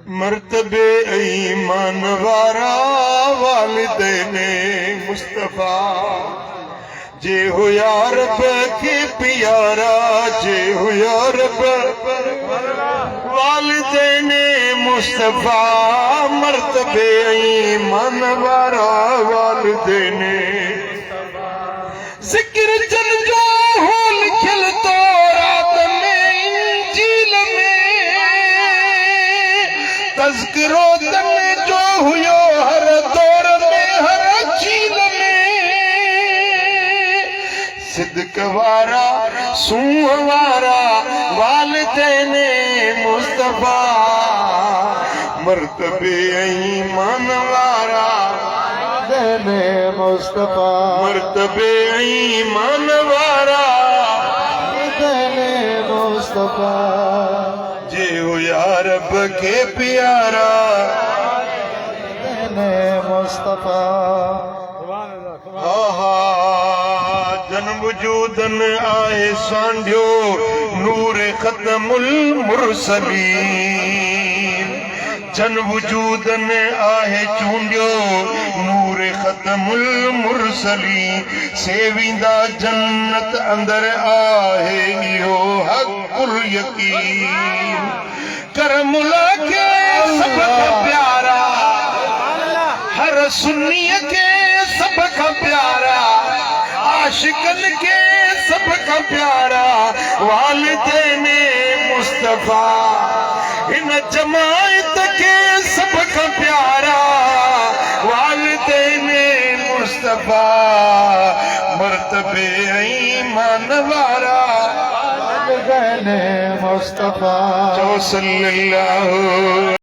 मर्तबे ईमान वारा वालिदैन मुस्तफा जे हो यार के प्यारा जे हो यार वालिदैन मुस्तफा मर्तबे ईमान वारा वालिदैन जिक्र जन जो हो लिखल तौरात में इंजील में तज़किरो तन जो हुयो हर दौर में हर चील में सिद्क वारा सूह वारा वालिदैन मुस्तफा मर्तबे ईमान वारा मुस्तफा मर्तबे ईमान वारा मुस्तफा जे हो यार के प्यारा मुस्तफा आहा जन वजूदन आहे सांढियो नूर ख़तमुल मुरसलीन जन वजूदन आहे चूंडियो नूर ख़तमुल मुरसलीन सेविंदा जन्नत अंदर आहे इहो हक़ुल यकीन करमुला के सब का प्यारा हर सुन्नीअ के सब का प्यारा आशिकन के सब का प्यारा वालिदैन मुस्तफा इन जमायत के सब का प्यारा वालिदैन मुस्तफा मर्तबे ईमान वारा मुस्तफा जो सल्लल्लाहु